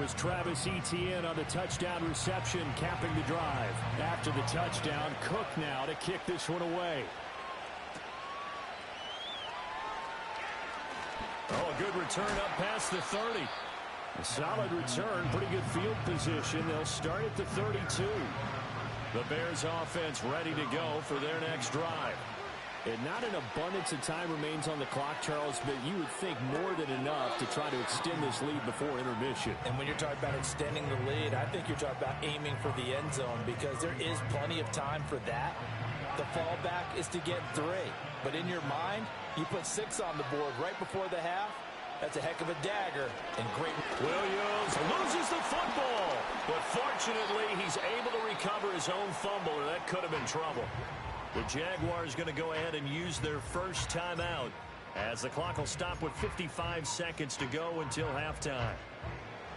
was Travis Etienne on the touchdown reception, capping the drive. After the touchdown, Cook now to kick this one away. Oh, a good return up past the 30. A solid return, pretty good field position. They'll start at the 32. The Bears offense ready to go for their next drive. And not an abundance of time remains on the clock, Charles, but you would think more than enough to try to extend this lead before intermission. And when you're talking about extending the lead, I think you're talking about aiming for the end zone because there is plenty of time for that. The fallback is to get 3. But in your mind, you put 6 on the board right before the half. That's a heck of a dagger. And great. Williams loses the football. But fortunately, he's able to recover his own fumble, or that could have been trouble. The Jaguars going to go ahead and use their first timeout as the clock will stop with 55 seconds to go until halftime.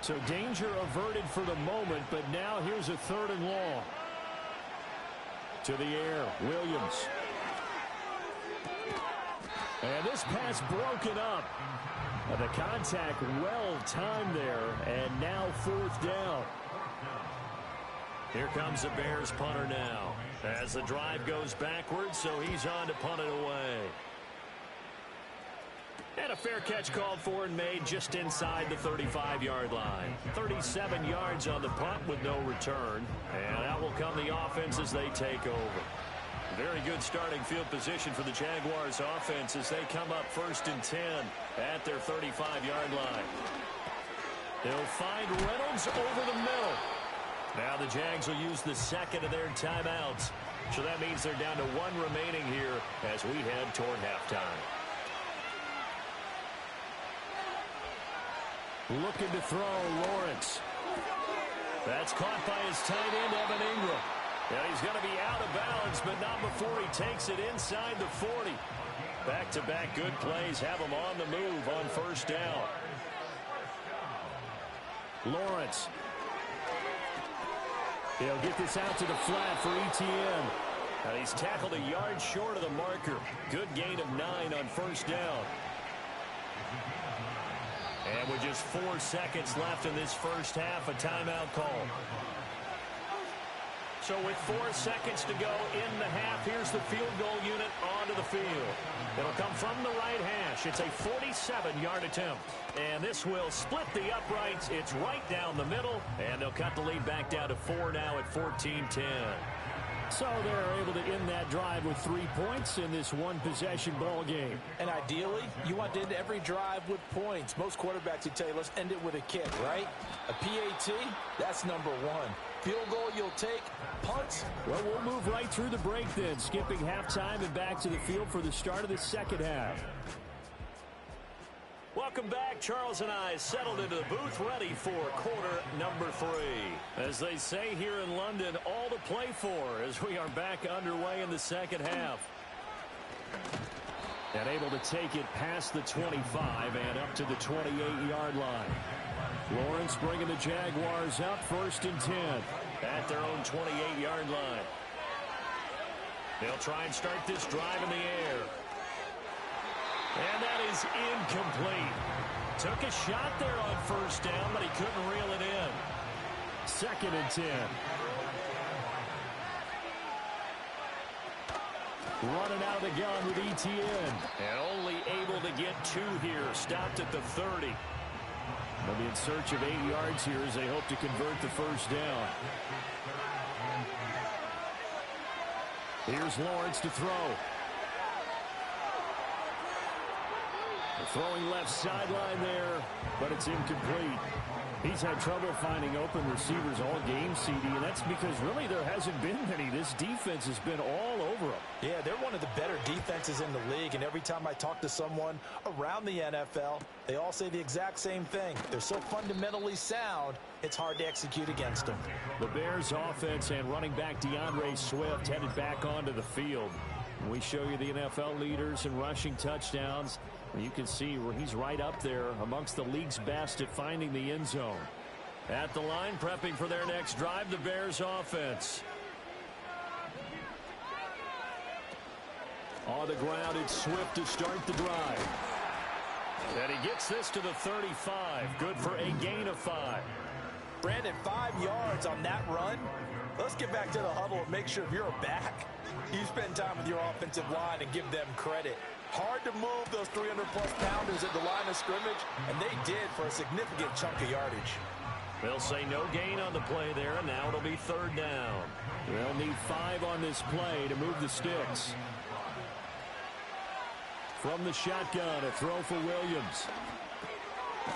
So danger averted for the moment, but now here's a 3rd and long. To the air, Williams. And this pass broken up. The contact well timed there, and now 4th down. Here comes the Bears punter now as the drive goes backwards, so he's on to punt it away. And a fair catch called for and made just inside the 35-yard line. 37 yards on the punt with no return. And out will come the offense as they take over. Very good starting field position for the Jaguars offense as they come up 1st and 10 at their 35-yard line. They'll find Reynolds over the middle. Now the Jags will use the 2nd of their timeouts. So that means they're down to 1 remaining here as we head toward halftime. Looking to throw, Lawrence. That's caught by his tight end, Evan Ingram. And he's going to be out of bounds, but not before he takes it inside the 40. Back-to-back good plays have him on the move on 1st down. Lawrence. He'll get this out to the flat for Etienne. And he's tackled a yard short of the marker. Good gain of 9 on 1st down. And with just 4 seconds left in this first half, a timeout call. So with 4 seconds to go in the half, here's the field goal unit onto the field. It'll come from the right hash. It's a 47-yard attempt. And this will split the uprights. It's right down the middle. And they'll cut the lead back down to 4 now at 14-10. So they're able to end that drive with 3 points in this one-possession ball game. And ideally, you want to end every drive with points. Most quarterbacks would tell you, let's end it with a kick, right? A PAT, that's number 1. Field goal you'll take, punts. Well, we'll move right through the break then, skipping halftime and back to the field for the start of the second half. Welcome back. Charles and I settled into the booth ready for quarter number 3. As they say here in London, all to play for as we are back underway in the second half. And able to take it past the 25 and up to the 28-yard line. Lawrence bringing the Jaguars up 1st and 10 at their own 28-yard line. They'll try and start this drive in the air. And that is incomplete. Took a shot there on 1st down, but he couldn't reel it in. 2nd and 10. Running out of the gun with Etienne. And only able to get 2 here. Stopped at the 30. They'll be in search of 8 yards here as they hope to convert the 1st down. Here's Lawrence to throw. Throwing left sideline there, but it's incomplete. He's had trouble finding open receivers all game, CD, and that's because really there hasn't been many. This defense has been all over them. Yeah, they're one of the better defenses in the league, and every time I talk to someone around the NFL, they all say the exact same thing. They're so fundamentally sound, it's hard to execute against them. The Bears offense and running back DeAndre Swift headed back onto the field. We show you the NFL leaders in rushing touchdowns. You can see where he's right up there amongst the league's best at finding the end zone. At the line, prepping for their next drive, the Bears offense. On the ground, it's Swift to start the drive. And he gets this to the 35. Good for a gain of 5. Brandon, 5 yards on that run. Let's get back to the huddle and make sure if you're a back, you spend time with your offensive line and give them credit. Hard to move those 300-plus pounders at the line of scrimmage, and they did for a significant chunk of yardage. They'll say no gain on the play there, and now it'll be 3rd down. They'll need 5 on this play to move the sticks. From the shotgun, a throw for Williams.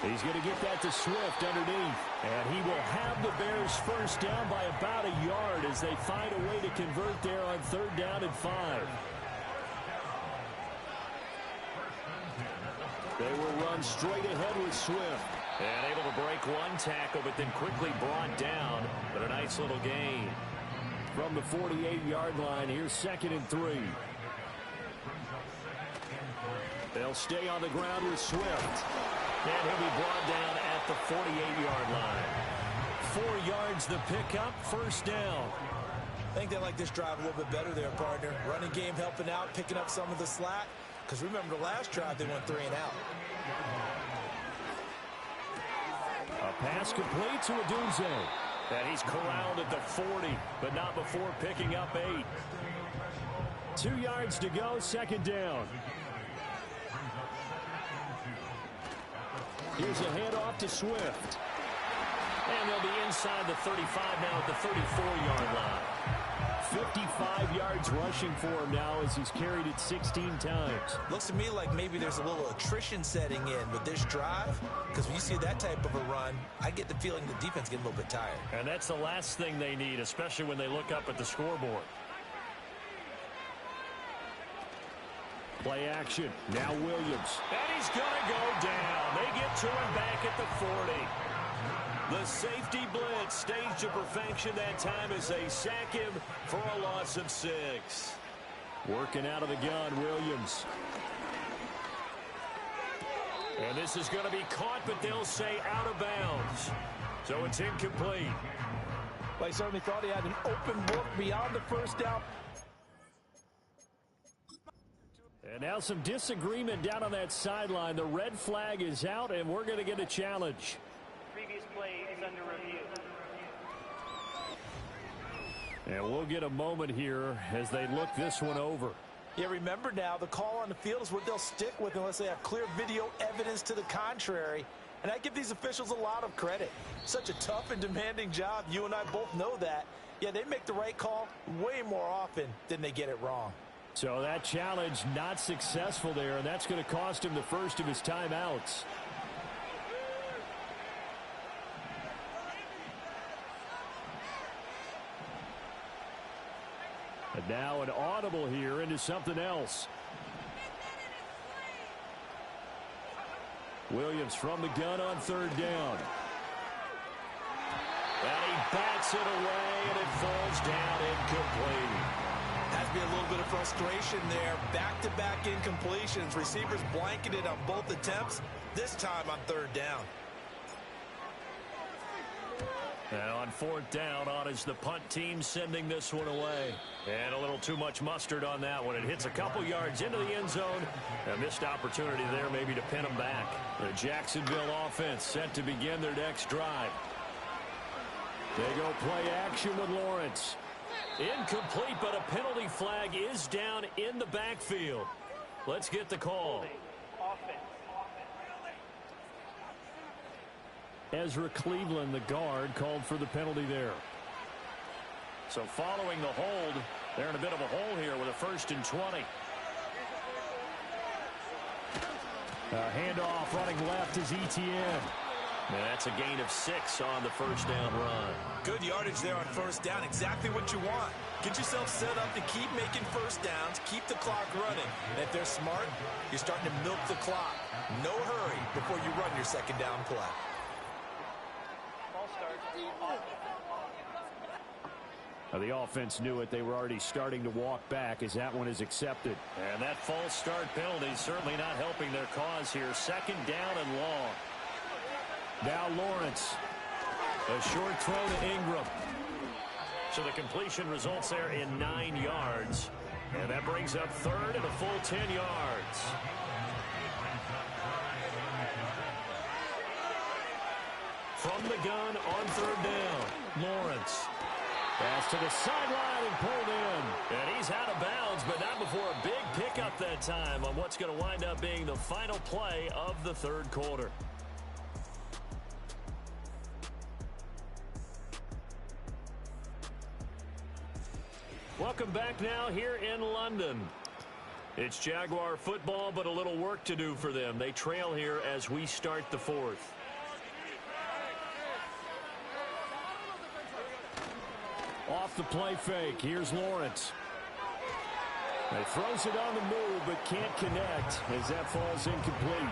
He's going to get that to Swift underneath. And he will have the Bears first down by about a yard as they find a way to convert there on 3rd down and 5. They will run straight ahead with Swift. And able to break one tackle, but then quickly brought down. But a nice little gain. From the 48-yard line, here's 2nd and 3. They'll stay on the ground with Swift. And he'll be brought down at the 48-yard line. 4 yards the pickup, 1st down. I think they like this drive a little bit better there, partner. Running game helping out, picking up some of the slack. Because remember the last drive, they went 3 and out. A pass complete to Odunze. And he's corralled at the 40, but not before picking up 8. 2 yards to go, 2nd down. Here's a handoff to Swift. And they'll be inside the 35 now at the 34-yard line. 55 yards rushing for him now as he's carried it 16 times. Looks to me like maybe there's a little attrition setting in with this drive, because when you see that type of a run, I get the feeling the defense getting a little bit tired. And that's the last thing they need, especially when they look up at the scoreboard. Play action. Now Williams. And he's going to go down. They get to him back at the 40. The safety blitz staged to perfection that time as they sack him for a loss of 6. Working out of the gun, Williams. And this is going to be caught, but they'll say out of bounds. So it's incomplete. Well, I certainly thought he had an open look beyond the 1st down. And now some disagreement down on that sideline. The red flag is out, and we're going to get a challenge. Previous play is under review. And we'll get a moment here as they look this one over. Yeah, remember now, the call on the field is what they'll stick with unless they have clear video evidence to the contrary. And I give these officials a lot of credit. Such a tough and demanding job. You and I both know that. Yeah, they make the right call way more often than they get it wrong. So that challenge not successful there, and that's going to cost him the first of his timeouts. And now an audible here into something else. Williams from the gun on 3rd down. And he bats it away, and it falls down incomplete. Has to be a little bit of frustration there. Back-to-back incompletions. Receivers blanketed on both attempts, this time on 3rd down. And on 4th down, on is the punt team sending this one away. And a little too much mustard on that one. It hits a couple yards into the end zone. A missed opportunity there maybe to pin them back. The Jacksonville offense set to begin their next drive. They go play action with Lawrence. Incomplete, but a penalty flag is down in the backfield. Let's get the call. Ezra Cleveland, the guard, called for the penalty there. So following the hold, they're in a bit of a hole here with a 1st and 20. Handoff running left is Etienne. And that's a gain of 6 on the 1st down run. Good yardage there on 1st down. Exactly what you want. Get yourself set up to keep making 1st downs, keep the clock running. And if they're smart, you're starting to milk the clock. No hurry before you run your 2nd down play. The offense knew it. They were already starting to walk back as that one is accepted. And that false start penalty certainly not helping their cause here. 2nd down and long. Now Lawrence. A short throw to Ingram. So the completion results there in 9 yards. And that brings up 3rd and a full 10 yards. From the gun on third down, Lawrence. Pass to the sideline and pulled in. And he's out of bounds, but not before a big pickup that time on what's going to wind up being the final play of the third quarter. Welcome back now here in London. It's Jaguar football, but a little work to do for them. They trail here as we start the fourth. Off the play fake. Here's Lawrence. He throws it on the move, but can't connect as that falls incomplete.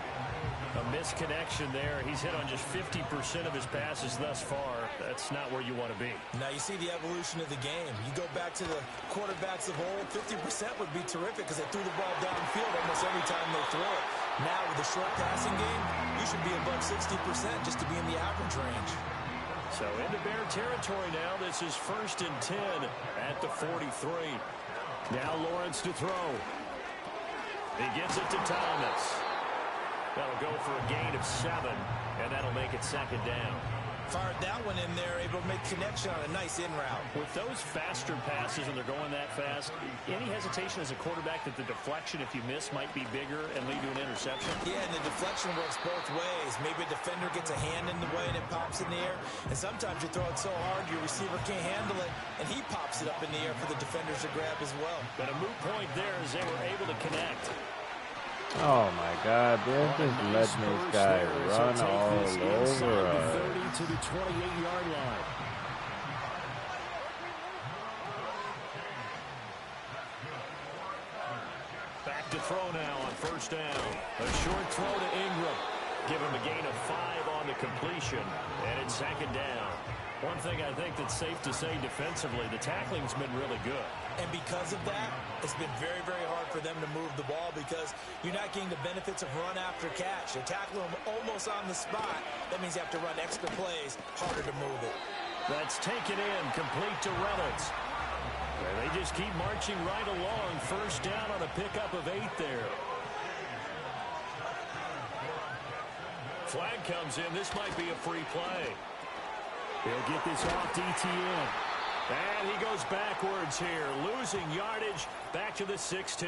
A misconnection there. He's hit on just 50% of his passes thus far. That's not where you want to be. Now you see the evolution of the game. You go back to the quarterbacks of old, 50% would be terrific because they threw the ball downfield almost every time they throw it. Now with the short passing game, you should be above 60% just to be in the average range. So into Bear territory now. This is 1st and 10 at the 43. Now Lawrence to throw. He gets it to Thomas. That'll go for a gain of 7, and that'll make it 2nd down. Fired that one in there, able to make connection on a nice in route. With those faster passes and they're going that fast, any hesitation as a quarterback that the deflection, if you miss, might be bigger and lead to an interception? Yeah, and the deflection works both ways. Maybe a defender gets a hand in the way and it pops in the air. And sometimes you throw it so hard your receiver can't handle it, and he pops it up in the air for the defenders to grab as well. But a moot point there as they were able to connect. Oh my God, they're just letting this guy run all over us. 30 to the 28-yard line. Back to throw now on 1st down. A short throw to Ingram. Give him a gain of 5 on the completion, and it's 2nd down. One thing I think that's safe to say defensively, the tackling's been really good. And because of that, it's been very, very hard for them to move the ball because you're not getting the benefits of run after catch. You tackle them almost on the spot. That means you have to run extra plays, harder to move it. That's taken in, complete to Reynolds. And they just keep marching right along. 1st down on a pickup of 8 there. Flag comes in. This might be a free play. He'll get this off to Etienne. And he goes backwards here, losing yardage back to the 16.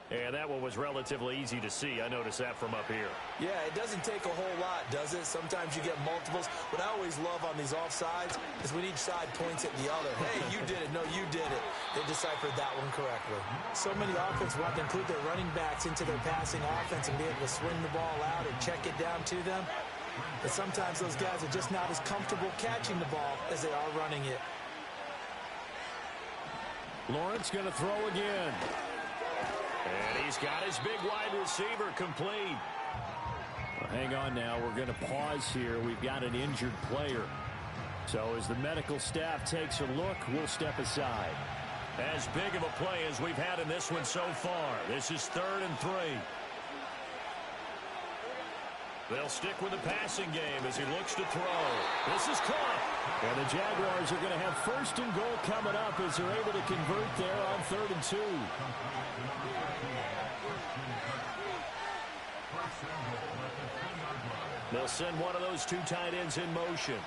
And that one was relatively easy to see. I noticed that from up here. Yeah, it doesn't take a whole lot, does it? Sometimes you get multiples. What I always love on these offsides is when each side points at the other. Hey, you did it. No, you did it. They deciphered that one correctly. So many offenses want to include their running backs into their passing offense and be able to swing the ball out or check it down to them. But sometimes those guys are just not as comfortable catching the ball as they are running it. Lawrence going to throw again. And he's got his big wide receiver complete. Well, hang on now. We're going to pause here. We've got an injured player. So as the medical staff takes a look, we'll step aside. As big of a play as we've had in this one so far. This is 3rd and 3. They'll stick with the passing game as he looks to throw. This is caught. And the Jaguars are going to have 1st and goal coming up as they're able to convert there on 3rd and 2. They'll send one of those 2 tight ends in motion.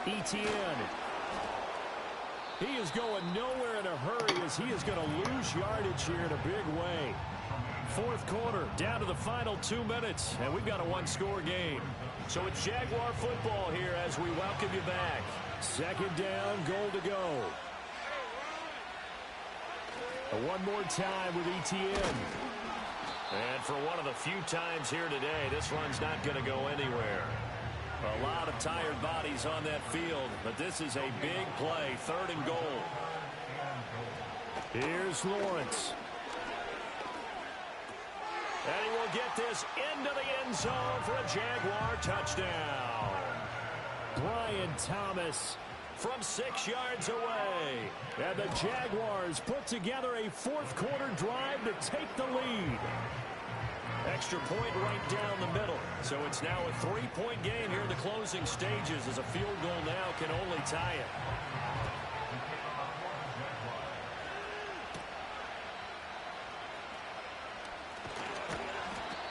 Etienne. He is going nowhere in a hurry as he is going to lose yardage here in a big way. 4th quarter, down to the final 2 minutes, and we've got a 1-score game. So it's Jaguar football here as we welcome you back. 2nd down, goal to go. One more time with Etienne. And for one of the few times here today, this run's not going to go anywhere. A lot of tired bodies on that field, but this is a big play, 3rd and goal. Here's Lawrence. And he will get this into the end zone for a Jaguar touchdown. Brian Thomas from 6 yards away. And the Jaguars put together a 4th quarter drive to take the lead. Extra point right down the middle. So it's now a 3-point game here in the closing stages as a field goal now can only tie it.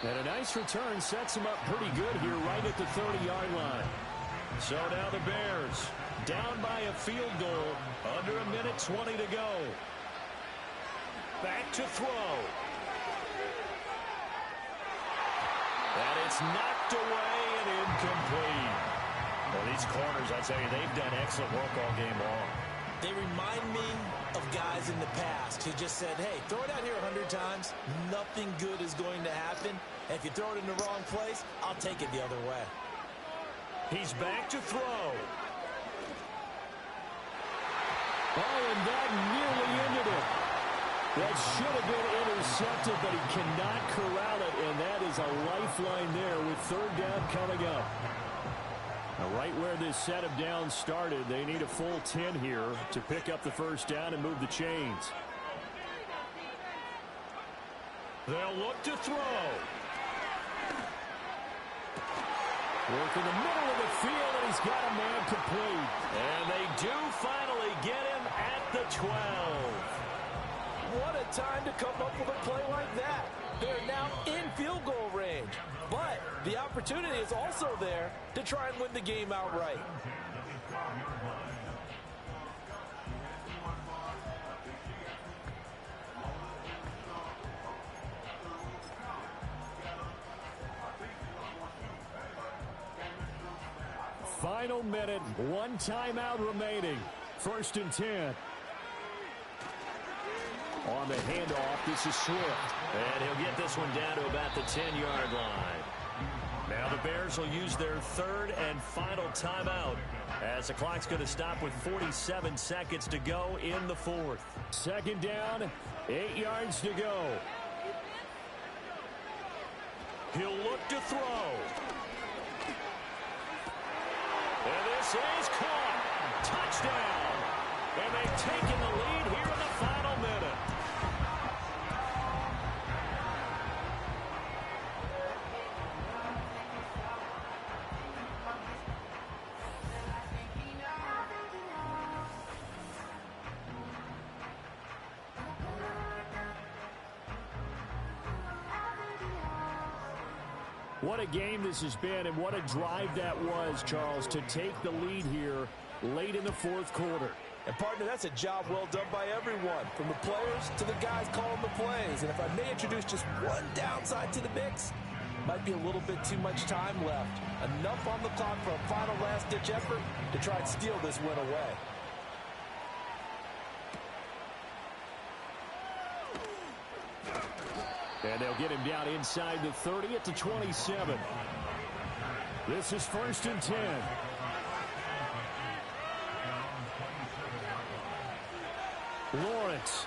And a nice return sets him up pretty good here right at the 30-yard line. So now the Bears down by a field goal, under 1:20 to go. Back to throw. And it's knocked away and incomplete. Well, these corners, I tell you, they've done excellent work all game long. They remind me of guys in the past who just said, hey, throw it out here 100 times. Nothing good is going to happen. And if you throw it in the wrong place, I'll take it the other way. He's back to throw. Oh, and that nearly ended it. That should have been intercepted, but he cannot corral it, and that is a lifeline there with third down coming up. Now, right where this set of downs started, they need a full 10 here to pick up the first down and move the chains. They'll look to throw. Work in the middle of the field, and he's got a man complete. And they do finally get him at the 12. What a time to come up with a play like that. They're now in field goal range. But the opportunity is also there to try and win the game outright. Final minute, one timeout remaining. 1st and 10. On the handoff, this is Swift. And he'll get this one down to about the 10-yard line. Now the Bears will use their third and final timeout as the clock's going to stop with 47 seconds to go in the fourth. 2nd down, 8 yards to go. He'll look to throw. And this is caught. Touchdown. And they've taken the lead here in the final minute. What a game this has been, and what a drive that was, Charles, to take the lead here late in the fourth quarter. And, partner, that's a job well done by everyone, from the players to the guys calling the plays. And if I may introduce just one downside to the mix, might be a little bit too much time left. Enough on the clock for a final last-ditch effort to try and steal this win away. And they'll get him down inside the 30 at the 27. This is 1st and 10. Lawrence.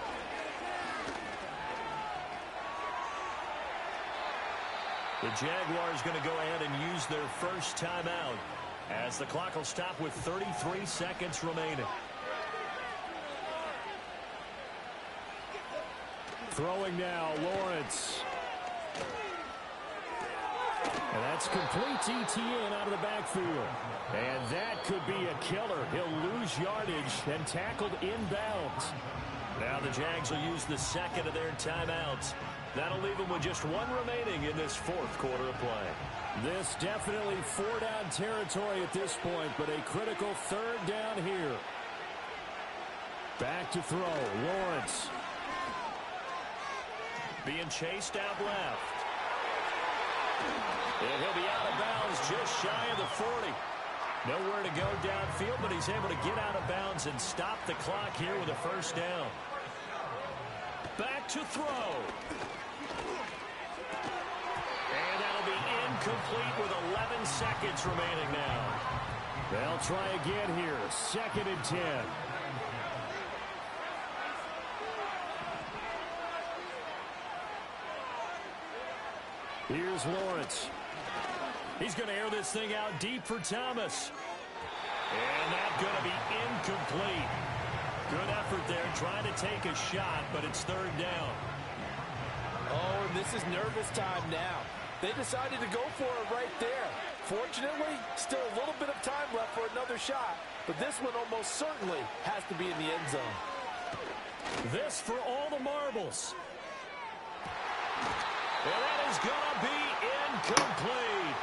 The Jaguars going to go ahead and use their first timeout as the clock will stop with 33 seconds remaining. Throwing now, Lawrence. And that's complete to Etienne out of the backfield. And that could be a killer. He'll lose yardage and tackled inbounds. Now the Jags will use the second of their timeouts. That'll leave them with just one remaining in this fourth quarter of play. This definitely 4-down territory at this point, but a critical third down here. Back to throw, Lawrence. Being chased out left. And he'll be out of bounds just shy of the 40. Nowhere to go downfield, but he's able to get out of bounds and stop the clock here with a first down. Back to throw. And that'll be incomplete with 11 seconds remaining now. They'll try again here. 2nd and 10. Here's Lawrence. He's going to air this thing out deep for Thomas. And that's going to be incomplete. Good effort there trying to take a shot, but it's third down. Oh, and this is nervous time now. They decided to go for it right there. Fortunately, still a little bit of time left for another shot, but this one almost certainly has to be in the end zone. This for all the marbles. And that is going to be Incomplete.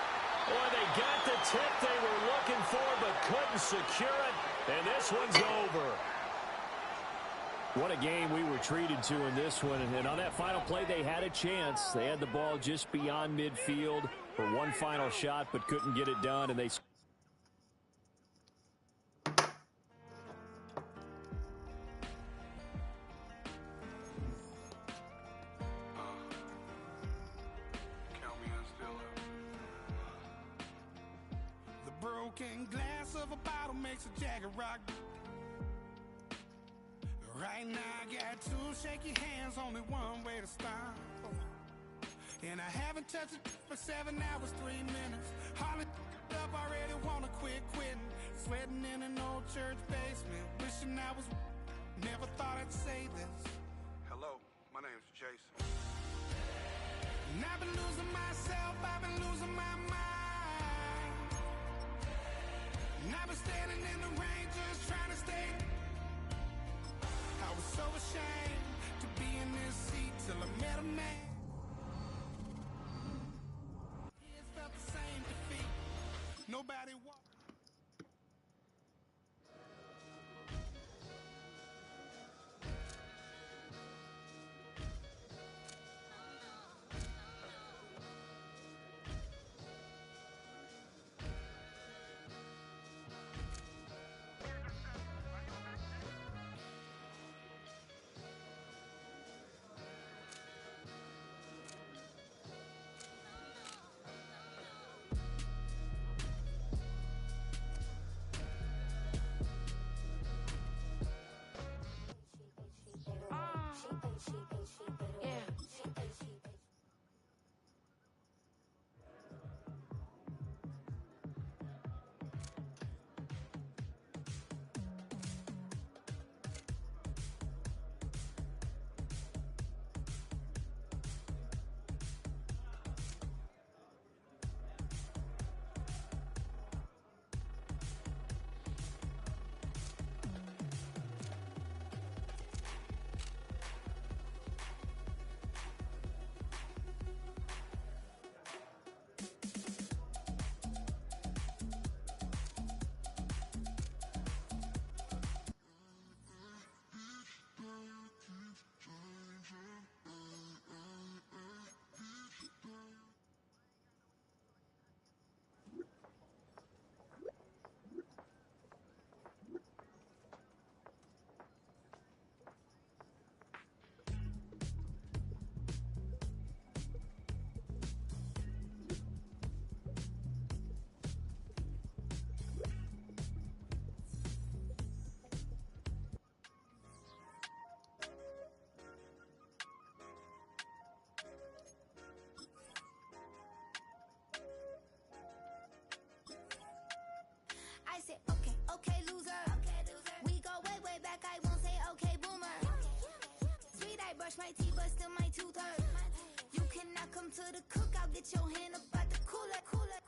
Boy, they got the tip they were looking for but couldn't secure it. And this one's over. What a game we were treated to in this one. And on that final play, they had a chance. They had the ball just beyond midfield for one final shot but couldn't get it done. And they... Broken glass of a bottle makes a Jagger rock. Right now I got two shaky hands, only one way to stop. And I haven't touched it for 7 hours, 3 minutes. Hardly up, already wanna quitting. Sweating in an old church basement, wishing I was. Never thought I'd say this. Hello, my name's Jason. And I've been losing myself, I've been losing my mind. And I've been standing in the rain just trying to stay. I was so ashamed to be in this seat till I met a man. It felt the same defeat. Nobody walked. I said, okay, loser. We go way back, I won't say okay, boomer. Sweet, I brush my teeth, but still my tooth hurt. You cannot come to the cookout, get your hand up at the cooler.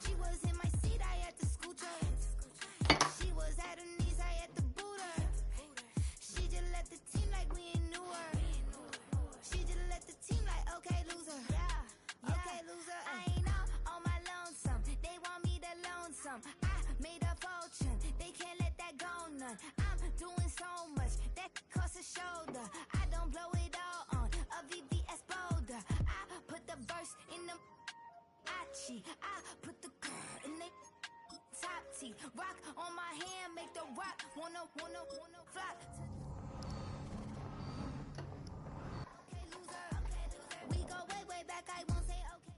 She was in my seat, I had to scoot her. She was at her knees, I had to boot her. She just left the team like we ain't knew her. She just left the team like, okay, loser. Yeah, okay, loser. I ain't out on my lonesome. They want me to loan some. I made a fortune. They can't let that go none. I'm doing so much that costs a shoulder. I don't blow it all on a VVS boulder. I put the verse in the Achi. I put the in the top T. Rock on my hand, make the rock wanna fly. Okay, loser. We go way back. I won't say okay.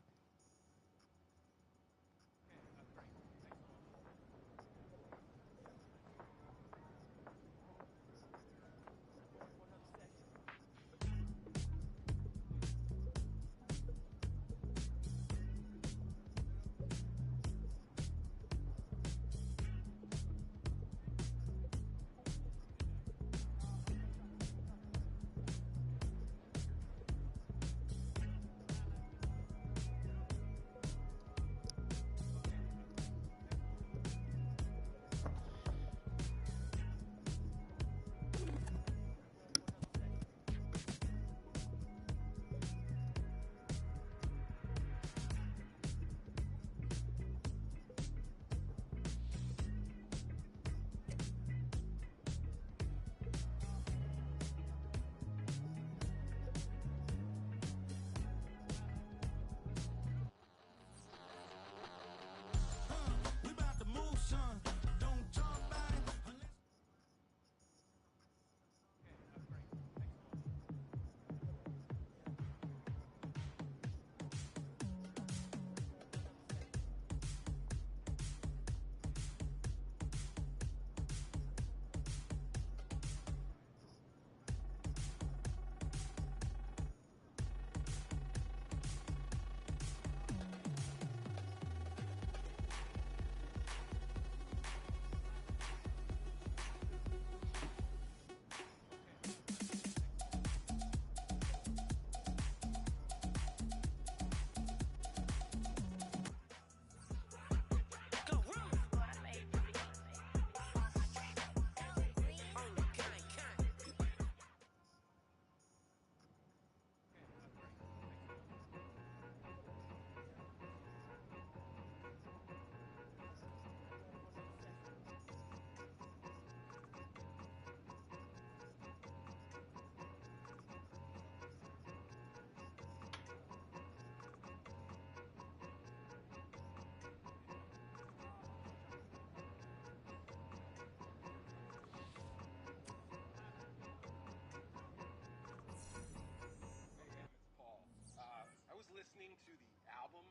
listening to the album,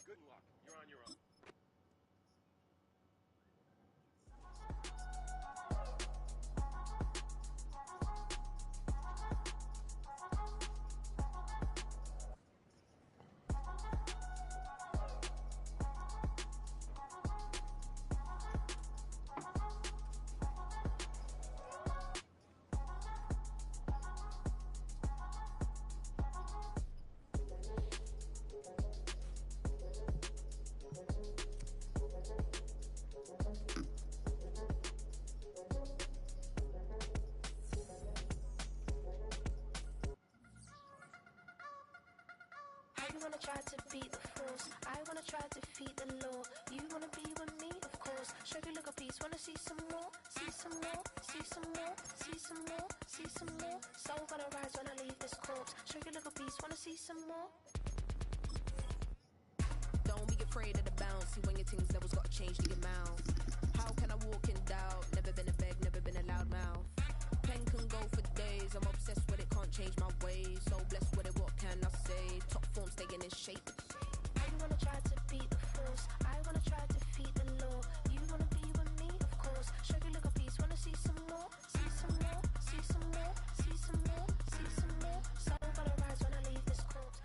good luck. You're on your own. You wanna try to beat the force, I wanna try to defeat the law. You wanna be with me, of course. Show you look a piece, wanna see some more, see some more, see some more, see some more, see some more. Soul gonna rise when I leave this corpse. Show you look a piece, wanna see some more. Don't be afraid of the bounce. See when your things levels gotta change to your mouth. How can I walk in doubt? Never been a beg, never been a loud mouth. Pen can go for days. I'm obsessed with it, can't change my ways. So blessed with it, what can I say? Top form staying in shape. You wanna try to beat the force, I wanna try to defeat the law. You wanna be with me, of course. Show you look a piece, wanna see some more, see some more, see some more, see some more, see some more. Soul gonna rise when I leave this corpse.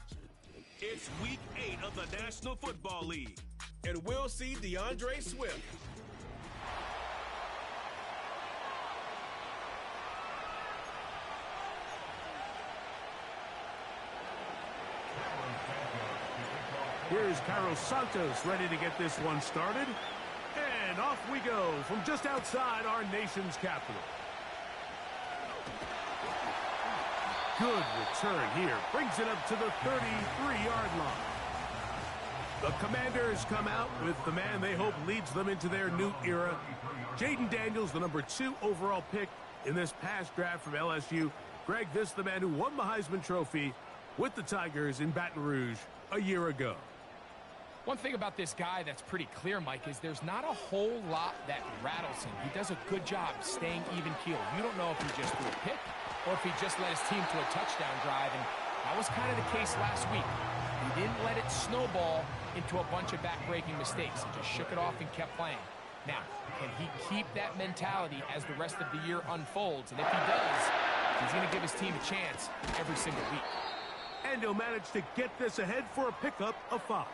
It's week 8 of the National Football League, and we'll see DeAndre Swift. Here's Carlos Santos ready to get this one started. And off we go from just outside our nation's capital. Good return here. Brings it up to the 33-yard line. The Commanders come out with the man they hope leads them into their new era. Jaden Daniels, the number 2 overall pick in this past draft from LSU. Greg, this the man who won the Heisman Trophy with the Tigers in Baton Rouge a year ago. One thing about this guy that's pretty clear, Mike, is there's not a whole lot that rattles him. He does a good job staying even-keeled. You don't know if he just threw a pick or if he just led his team to a touchdown drive, and that was kind of the case last week. He didn't let it snowball into a bunch of back-breaking mistakes. He just shook it off and kept playing. Now, can he keep that mentality as the rest of the year unfolds? And if he does, he's going to give his team a chance every single week. And he'll manage to get this ahead for a pickup of 5.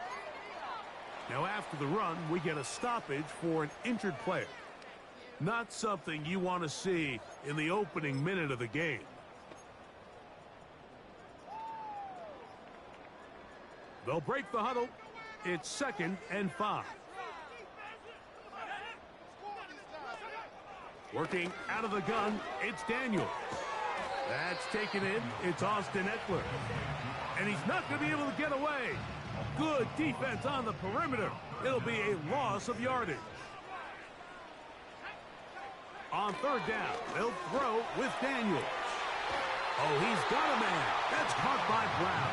Now, after the run, we get a stoppage for an injured player. Not something you want to see in the opening minute of the game. They'll break the huddle. It's 2nd and 5. Working out of the gun, it's Daniels. That's taken in. It's Austin Eckler. And he's not going to be able to get away. Good defense on the perimeter. It'll be a loss of yardage. On 3rd down, they'll throw with Daniels. Oh, he's got a man. That's caught by Brown.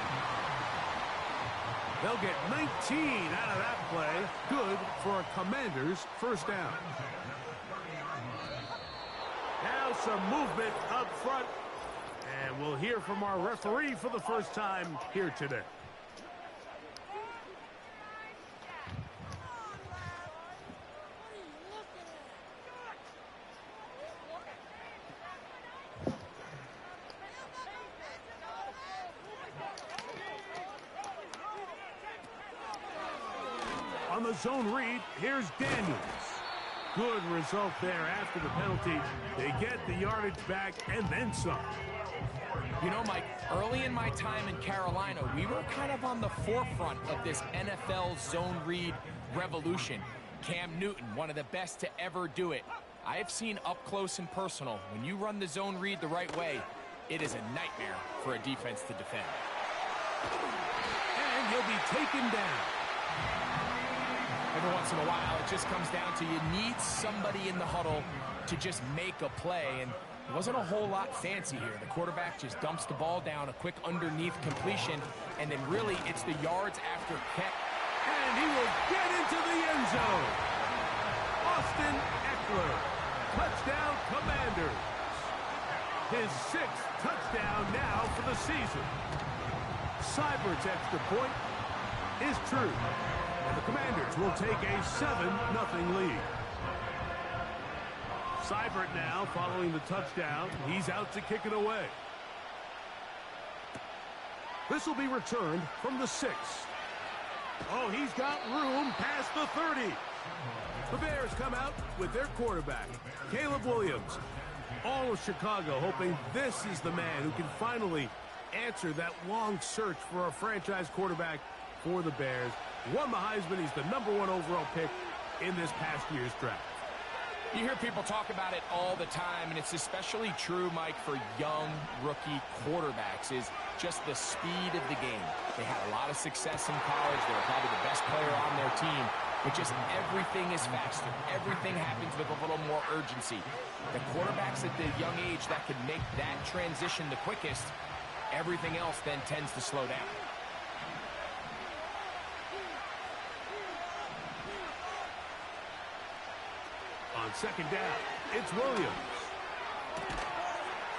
They'll get 19 out of that play. Good for a Commanders first down. Now some movement up front. And we'll hear from our referee for the first time here today. On the zone read, here's Daniels. Good result there after the penalty. They get the yardage back and then some. You know, Mike, early in my time in Carolina, we were kind of on the forefront of this NFL zone read revolution. Cam Newton, one of the best to ever do it. I have seen up close and personal, when you run the zone read the right way, it is a nightmare for a defense to defend. And he'll be taken down. Every once in a while, it just comes down to you need somebody in the huddle to just make a play, and it wasn't a whole lot fancy here. The quarterback just dumps the ball down, a quick underneath completion, and then really it's the yards after catch. And he will get into the end zone. Austin Eckler, touchdown Commanders. His 6th touchdown now for the season. Seibert's extra point is true. And the Commanders will take a 7-0 lead. Seibert now following the touchdown. He's out to kick it away. This will be returned from the 6. Oh, he's got room past the 30. The Bears come out with their quarterback, Caleb Williams. All of Chicago hoping this is the man who can finally answer that long search for a franchise quarterback for the Bears. Won the Heisman. He's the #1 overall pick in this past year's draft. You hear people talk about it all the time, and it's especially true, Mike, for young rookie quarterbacks, is just the speed of the game. They had a lot of success in college. They were probably the best player on their team, but just everything is faster. Everything happens with a little more urgency. The quarterbacks at the young age that can make that transition the quickest, everything else then tends to slow down. On second down, it's Williams.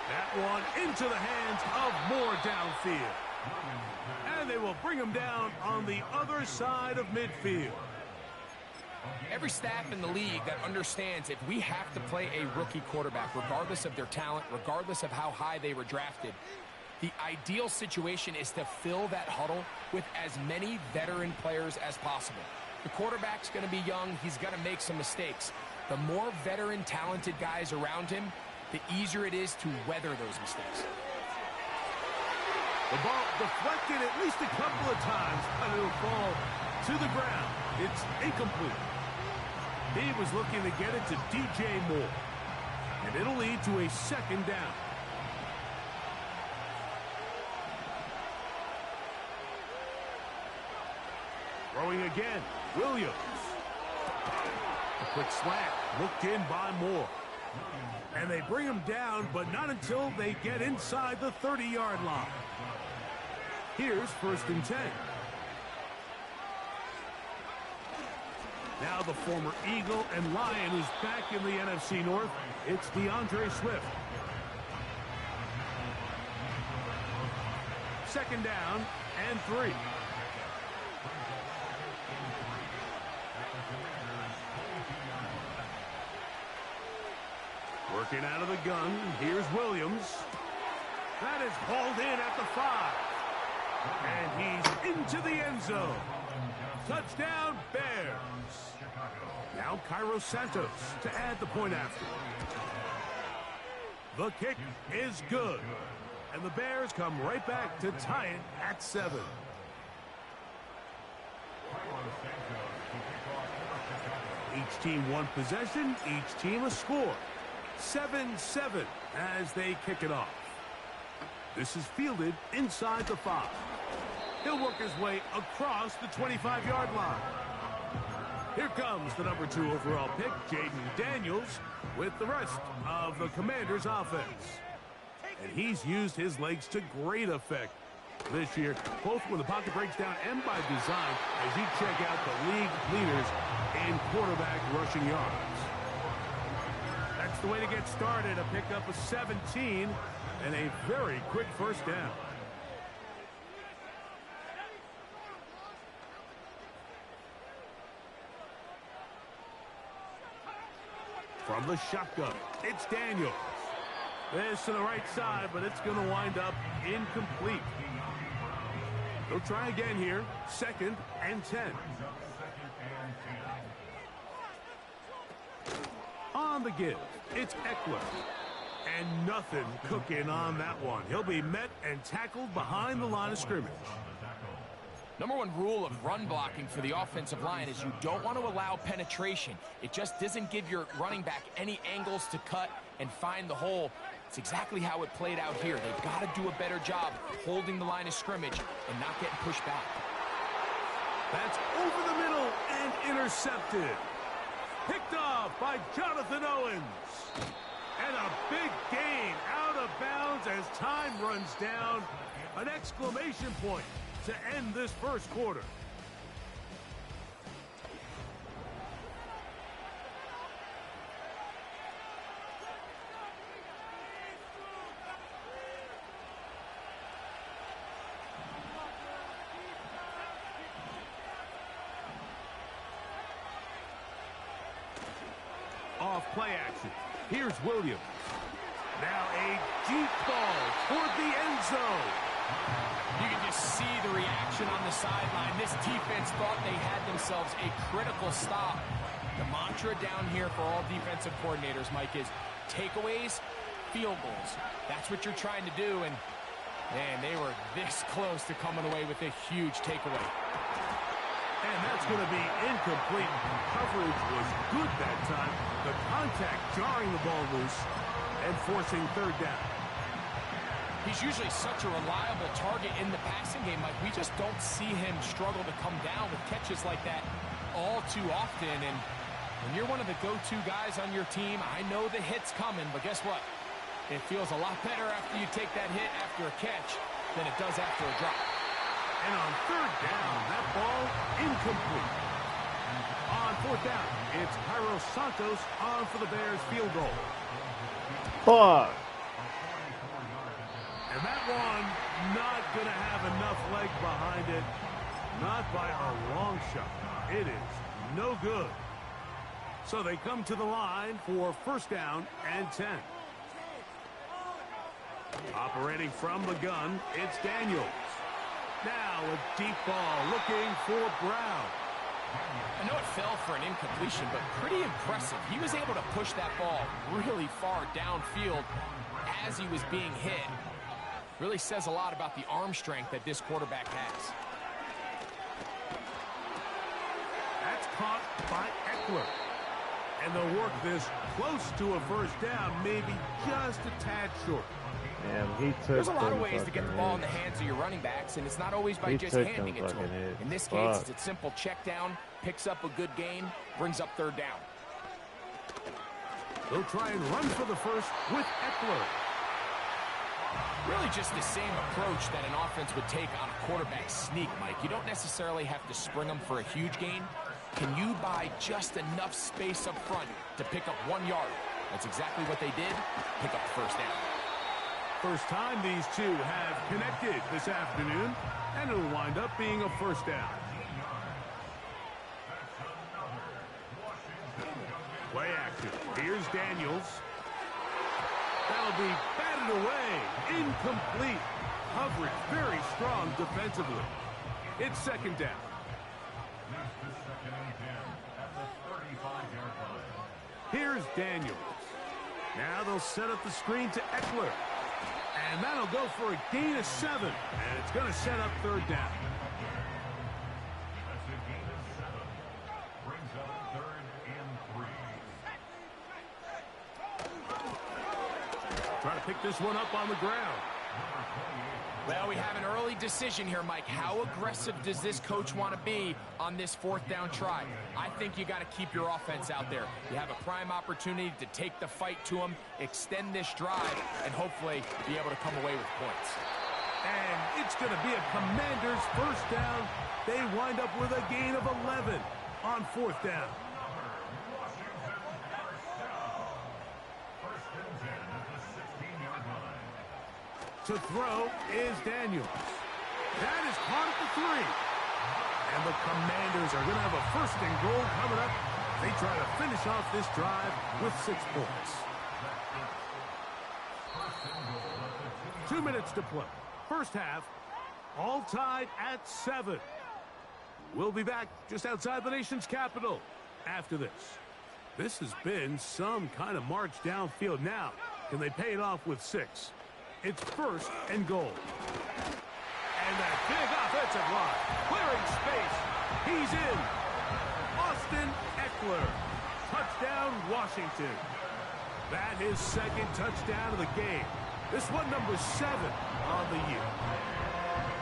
That one into the hands of Moore downfield. And they will bring him down on the other side of midfield. Every staff in the league that understands if we have to play a rookie quarterback, regardless of their talent, regardless of how high they were drafted, the ideal situation is to fill that huddle with as many veteran players as possible. The quarterback's going to be young. He's going to make some mistakes. The more veteran, talented guys around him, the easier it is to weather those mistakes. The ball deflected at least a couple of times, but it'll fall to the ground. It's incomplete. He was looking to get it to DJ Moore, and it'll lead to a second down. Throwing again, Williams. A quick slant, looked in by Moore. And they bring him down, but not until they get inside the 30-yard line. Here's 1st and 10. Now the former Eagle and Lion who's back in the NFC North. It's DeAndre Swift. 2nd down and 3. Working out of the gun, here's Williams. That is hauled in at the 5. And he's into the end zone. Touchdown, Bears. Now Cairo Santos to add the point after. The kick is good. And the Bears come right back to tie it at 7. Each team one possession, each team a score. 7-7 as they kick it off. This is fielded inside the 5. He'll work his way across the 25-yard line. Here comes the #2 overall pick, Jaden Daniels, with the rest of the Commanders' offense. And he's used his legs to great effect this year, both when the pocket breaks down and by design, as you check out the league leaders in quarterback rushing yards. That's the way to get started, a pickup of 17 and a very quick 1st down. From the shotgun, it's Daniels. This to the right side, but it's going to wind up incomplete. They'll try again here, 2nd and 10. On the give, it's Eckler. And nothing cooking on that one. He'll be met and tackled behind the line of scrimmage. #1 rule of run blocking for the offensive line is you don't want to allow penetration. It just doesn't give your running back any angles to cut and find the hole. It's exactly how it played out here. They've got to do a better job holding the line of scrimmage and not getting pushed back. That's over the middle and intercepted. Picked off by Jonathan Owens. And a big gain out of bounds as time runs down. An exclamation point to end this 1st quarter. play action. Here's Williams. Now a deep ball toward the end zone. You can just see the reaction on the sideline. This defense thought they had themselves a critical stop. The mantra down here for all defensive coordinators, Mike, is takeaways, field goals. That's what you're trying to do, and man, they were this close to coming away with a huge takeaway. And that's going to be incomplete. Coverage was good that time. The contact jarring the ball loose and forcing third down. He's usually such a reliable target in the passing game. Like, we just don't see him struggle to come down with catches like that all too often. And when you're one of the go-to guys on your team, I know the hit's coming, but guess what? It feels a lot better after you take that hit after a catch than it does after a drop. And on third down, that ball incomplete. On fourth down, it's Jairo Santos on for the Bears field goal. Fuck. And that one not going to have enough leg behind it. Not by a long shot. It is no good. So they come to the line for first down and 10. Operating from the gun, it's Daniels. Now a deep ball looking for Brown. I know it fell for an incompletion, but pretty impressive. He was able to push that ball really far downfield as he was being hit. Really says a lot about the arm strength that this quarterback has. That's caught by Eckler. And they'll work this close to a first down, maybe just a tad short. Damn, There's a lot of ways to get the ball in the hands of your running backs, and it's not always by just handing it to them. In this case, it's a simple check down, picks up a good gain, brings up third down. They'll try and run for the first with Eckler. Really just the same approach that an offense would take on a quarterback sneak, Mike. You don't necessarily have to spring them for a huge gain. Can you buy just enough space up front to pick up 1 yard? That's exactly what they did. Pick up the first down. First time these two have connected this afternoon, and it'll wind up being a first down. Play action. Here's Daniels. That'll be batted away. Incomplete. Coverage very strong defensively. It's second down. Here's Daniels. Now they'll set up the screen to Eckler. And that'll go for a gain of 7. And it's going to set up third down. Try to pick this one up on the ground. Well, we have an early decision here, Mike. How aggressive does this coach want to be on this fourth down try? I think you got to keep your offense out there. You have a prime opportunity to take the fight to them, extend this drive, and hopefully be able to come away with points. And it's going to be a Commanders first down. They wind up with a gain of 11 on fourth down. To throw is Daniels. That is caught at the 3. And the Commanders are going to have a first and goal coming up. They try to finish off this drive with 6 points. 2 minutes to play. First half, all tied at 7. We'll be back just outside the nation's capital after this. This has been some kind of march downfield. Now, can they pay it off with 6? It's first and goal. And that big offensive line. Clearing space. He's in. Austin Eckler. Touchdown, Washington. That is second touchdown of the game. This one number 7 on the year.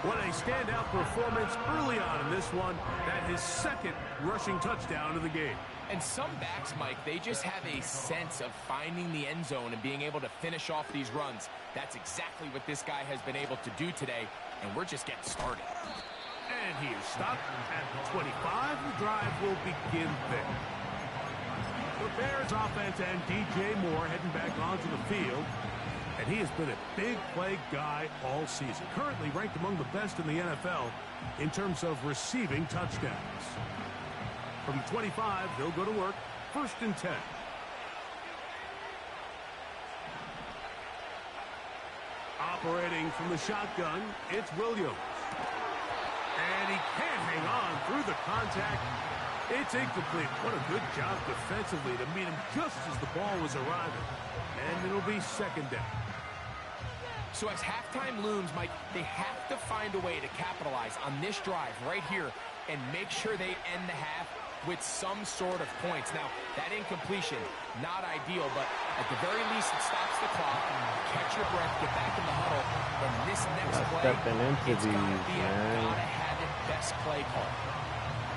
What a standout performance early on in this one. That his second rushing touchdown of the game. And some backs, Mike, they just have a sense of finding the end zone and being able to finish off these runs. That's exactly what this guy has been able to do today, and we're just getting started. And he is stopped at the 25. The drive will begin there. The Bears offense and DJ Moore heading back onto the field. And he has been a big play guy all season. Currently ranked among the best in the NFL in terms of receiving touchdowns. From 25, they'll go to work. First and 10. Operating from the shotgun, it's Williams. And he can't hang on through the contact. It's incomplete. What a good job defensively to meet him just as the ball was arriving. And it'll be second down. So as halftime looms, Mike, they have to find a way to capitalize on this drive right here and make sure they end the half with some sort of points. Now, that incompletion, not ideal, but at the very least, it stops the clock. Catch your breath, get back in the huddle, and this next play, it's got to be a gotta-have-it best play call.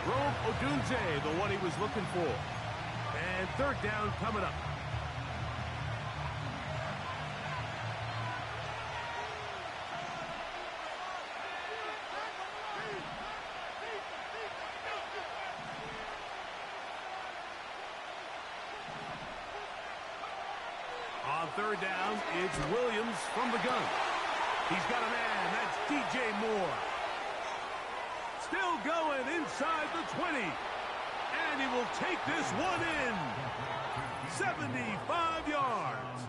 Rome Odunze, the one he was looking for. And third down coming up. On third down, it's Williams from the gun. He's got a man. That's DJ Moore. Still going inside the 20. And he will take this one in. 75 yards.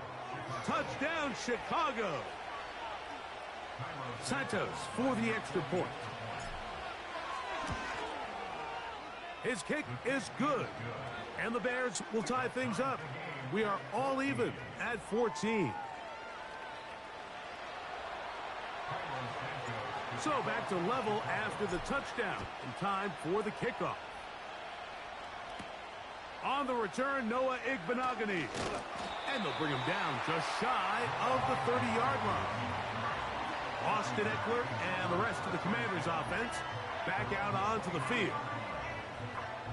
Touchdown, Chicago. Santos for the extra point. His kick is good. And the Bears will tie things up. We are all even at 14. So back to level after the touchdown. In time for the kickoff. On the return, Noah Igbenogany. And they'll bring him down just shy of the 30-yard line. Austin Eckler and the rest of the Commanders' offense back out onto the field.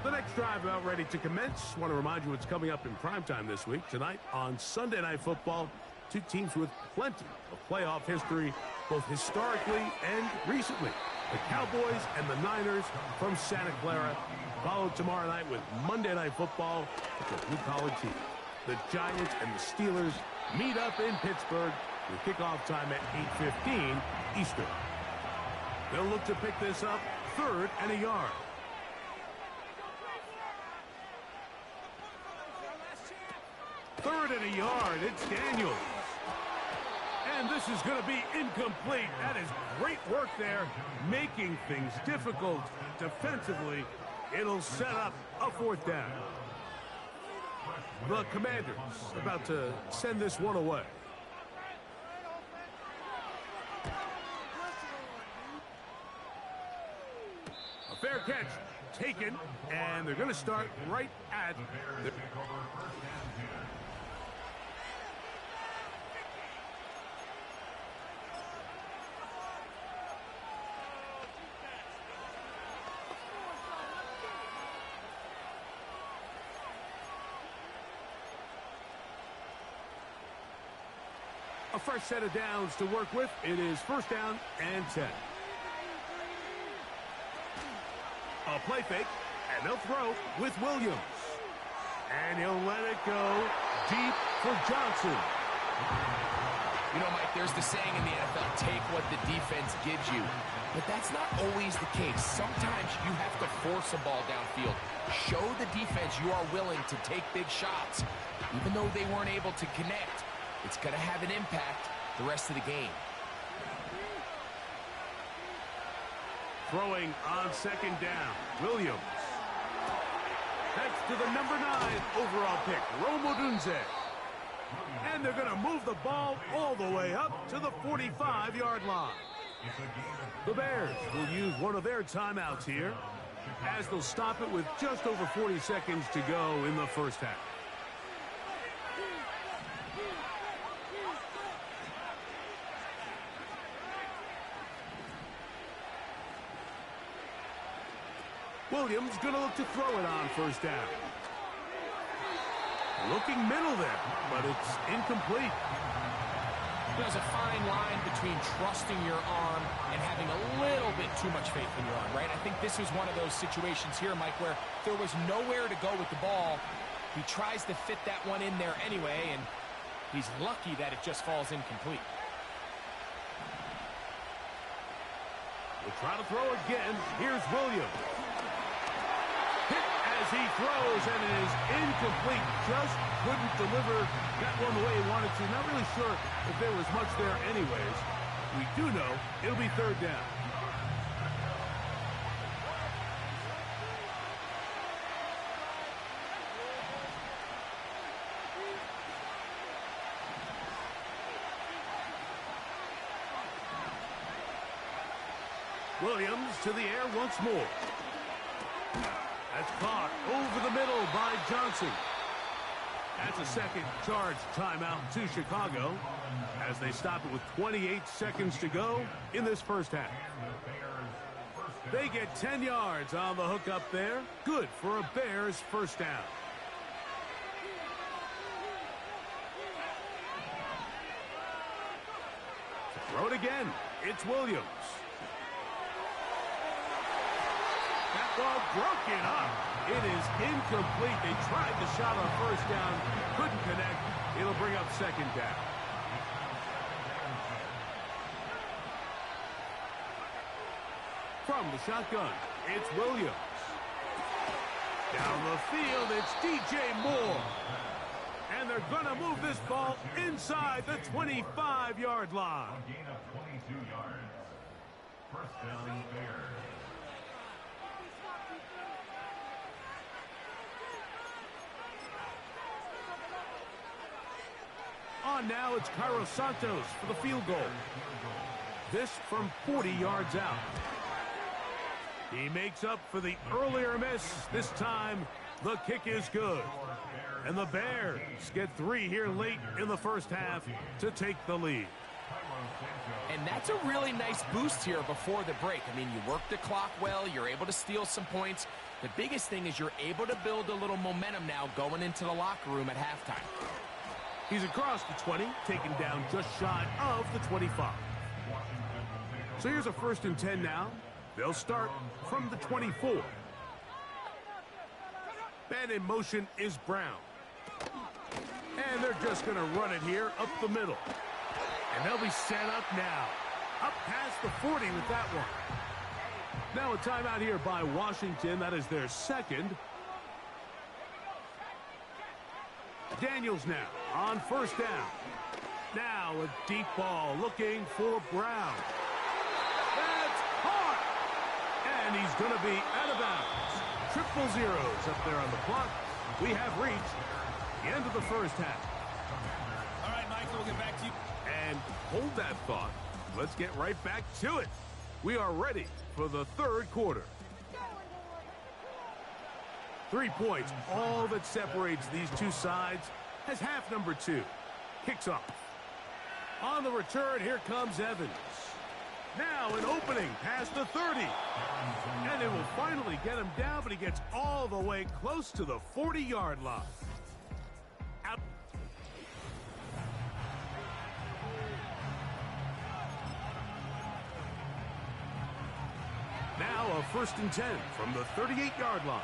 The next drive about ready to commence. Want to remind you what's coming up in primetime this week. Tonight on Sunday Night Football, two teams with plenty of playoff history, both historically and recently. The Cowboys and the Niners from Santa Clara. Followed tomorrow night with Monday Night Football with the blue-collar team. The Giants and the Steelers meet up in Pittsburgh with kickoff time at 8:15 Eastern. They'll look to pick this up third and a yard. Third and a yard, it's Daniels. And this is going to be incomplete. That is great work there, making things difficult defensively. It'll set up a fourth down. The Commanders about to send this one away. A fair catch taken, and they're going to start right at the... A fresh set of downs to work with. It is first down and 10. A play fake, and they'll throw with Williams. And he'll let it go deep for Johnson. You know, Mike, there's the saying in the NFL, take what the defense gives you. But that's not always the case. Sometimes you have to force a ball downfield. Show the defense you are willing to take big shots. Even though they weren't able to connect, it's going to have an impact the rest of the game. Throwing on second down, Williams. That's to the number 9 overall pick, Rome Odunze. And they're going to move the ball all the way up to the 45-yard line. The Bears will use one of their timeouts here as they'll stop it with just over 40 seconds to go in the first half. Williams going to look to throw it on first down. Looking middle there, but it's incomplete. There's a fine line between trusting your arm and having a little bit too much faith in your arm, right? I think this is one of those situations here, Mike, where there was nowhere to go with the ball. He tries to fit that one in there anyway, and he's lucky that it just falls incomplete. We'll try to throw again. Here's Williams. Hit as he throws, and it is incomplete. Just couldn't deliver that one the way he wanted to. Not really sure if there was much there anyways. We do know it'll be third down. Williams to the air once more. That's caught over the middle by Johnson. That's a second charge timeout to Chicago as they stop it with 28 seconds to go in this first half. They get 10 yards on the hook up there. Good for a Bears first down. Throw it again. It's Williams. That ball broken up. It is incomplete. They tried the shot on first down. Couldn't connect. It'll bring up second down. From the shotgun, it's Williams. Down the field, it's DJ Moore. And they're going to move this ball inside the 25-yard line. A gain of 22 yards. First down, Bears. On now, it's Cairo Santos for the field goal. This from 40 yards out. He makes up for the earlier miss. This time, the kick is good. And the Bears get 3 here late in the first half to take the lead. And that's a really nice boost here before the break. I mean, you work the clock well. You're able to steal some points. The biggest thing is you're able to build a little momentum now going into the locker room at halftime. He's across the 20, taken down just shy of the 25. So here's a 1st and 10 now. They'll start from the 24. Man in motion is Brown. And they're just going to run it here up the middle. And they'll be set up now. Up past the 40 with that one. Now a timeout here by Washington. That is their second. Daniels now on first down. Now a deep ball looking for Brown. That's caught! And he's going to be out of bounds. 0-0 up there on the clock. We have reached the end of the first half. All right, Michael, we'll get back to you. And hold that thought. Let's get right back to it. We are ready for the third quarter. 3 points, all that separates these two sides, as half number 2 kicks off. On the return, here comes Evans. Now an opening past the 30. And it will finally get him down, but he gets all the way close to the 40-yard line. Out. Now a 1st and 10 from the 38-yard line.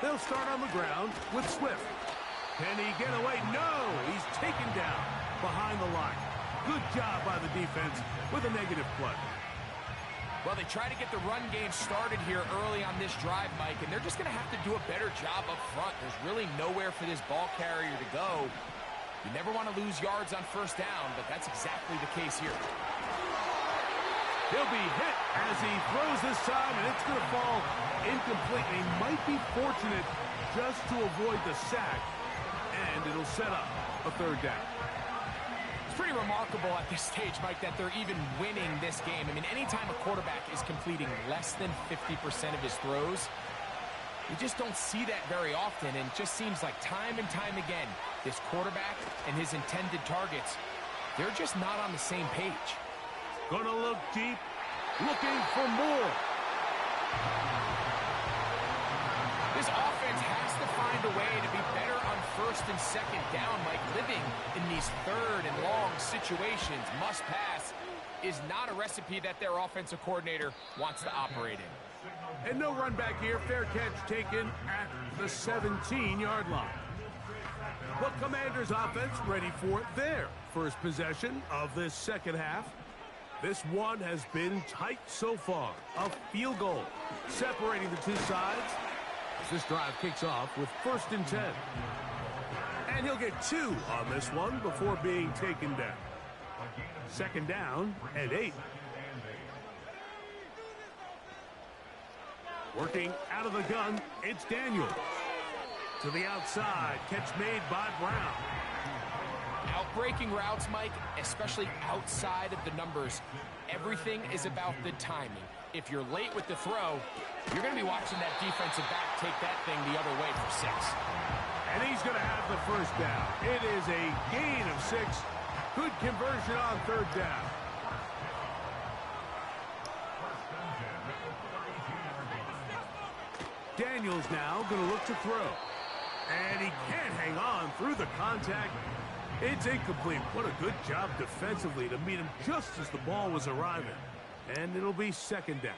They'll start on the ground with Swift. Can he get away? No! He's taken down behind the line. Good job by the defense with a negative play. Well, they try to get the run game started here early on this drive, Mike, and they're just going to have to do a better job up front. There's really nowhere for this ball carrier to go. You never want to lose yards on first down, but that's exactly the case here. He'll be hit as he throws this time, and it's going to fall incomplete. They might be fortunate just to avoid the sack, and it'll set up a third down. It's pretty remarkable at this stage, Mike, that they're even winning this game. I mean, anytime a quarterback is completing less than 50% of his throws, you just don't see that very often, and it just seems like time and time again, this quarterback and his intended targets, they're just not on the same page. Gonna look deep, looking for more. This offense has to find a way to be better on 1st and 2nd down, Mike. Living in these 3rd and long situations, must pass, is not a recipe that their offensive coordinator wants to operate in. And no run back here. Fair catch taken at the 17-yard line. But Commanders offense ready for their first possession of this second half. This one has been tight so far. A field goal separating the two sides as this drive kicks off with 1st and 10. And he'll get 2 on this one before being taken down. 2nd down and 8. Working out of the gun, it's Daniels. To the outside, catch made by Brown. Outbreaking routes, Mike, especially outside of the numbers, everything is about the timing. If you're late with the throw, you're going to be watching that defensive back take that thing the other way for 6. And he's going to have the 1st down. It is a gain of 6. Good conversion on 3rd down. Daniels now going to look to throw. And he can't hang on through the contact. It's incomplete. What a good job defensively to meet him just as the ball was arriving. And it'll be 2nd down.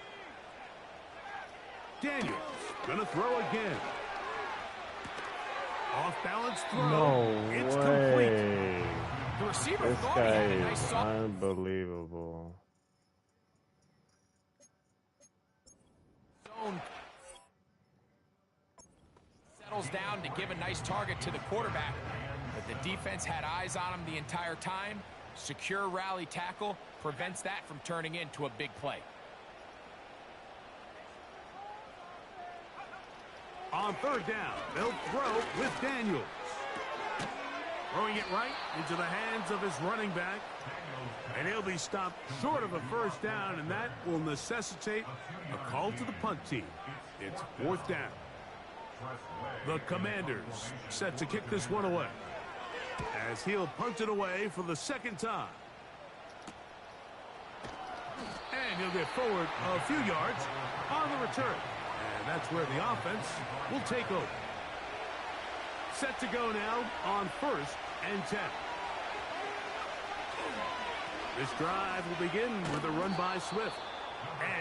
Daniels going to throw again. Off balance throw. No it's way. Complete. The receiver This thought guy he had a is nice soft. unbelievable. Zone settles down to give a nice target to the quarterback, but the defense had eyes on him the entire time. Secure rally tackle prevents that from turning into a big play. On 3rd down, they'll throw with Daniels. Throwing it right into the hands of his running back. And he'll be stopped short of a 1st down, and that will necessitate a call to the punt team. It's 4th down. The Commanders set to kick this one away, as he'll punt it away for the 2nd time. And he'll get forward a few yards on the return. And that's where the offense will take over. Set to go now on 1st and 10. This drive will begin with a run by Swift.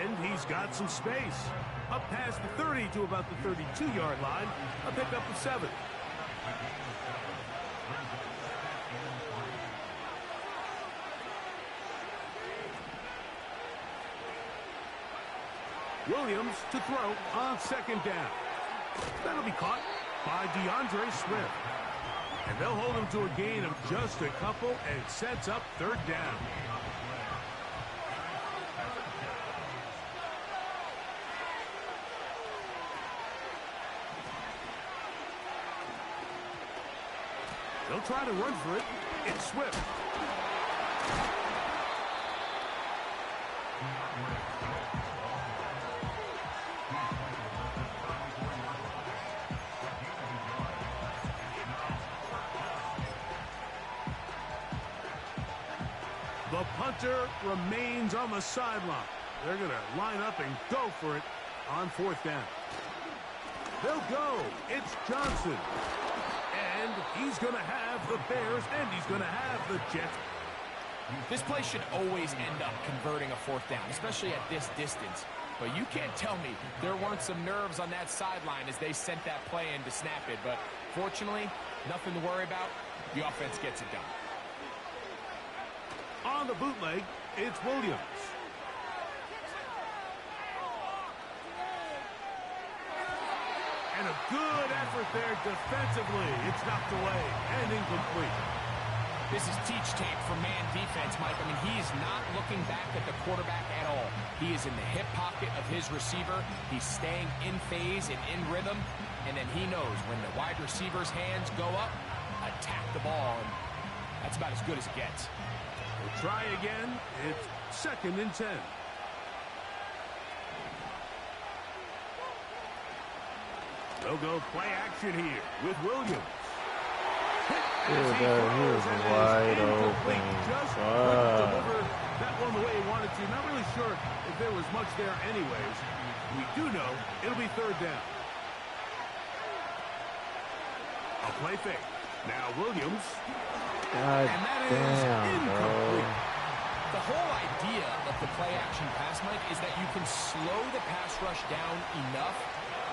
And he's got some space. Up past the 30 to about the 32-yard line. A pickup of 7. Williams to throw on 2nd down. That'll be caught by DeAndre Swift. And they'll hold him to a gain of just a couple and sets up 3rd down. They'll try to run for it. It's Swift. The punter remains on the sideline. They're going to line up and go for it on 4th down. They'll go. It's Johnson. And he's going to have the Bears, and he's going to have the Jets. This play should always end up converting a 4th down, especially at this distance. But you can't tell me there weren't some nerves on that sideline as they sent that play in to snap it. But fortunately, nothing to worry about. The offense gets it done. On the bootleg, it's Williams. And a good effort there defensively. It's knocked away and incomplete. This is teach tape for man defense, Mike. I mean, he is not looking back at the quarterback at all. He is in the hip pocket of his receiver. He's staying in phase and in rhythm. And then he knows when the wide receiver's hands go up, attack the ball. And that's about as good as it gets. We'll try again. It's 2nd and 10. They'll go play action here with Williams. He was wide open. Just couldn't deliver that one the way he wanted to. Not really sure if there was much there anyways. We do know it'll be 3rd down. A play fake. Now Williams. God and that damn, is incomplete. The whole idea of the play-action pass, Mike, is that you can slow the pass rush down enough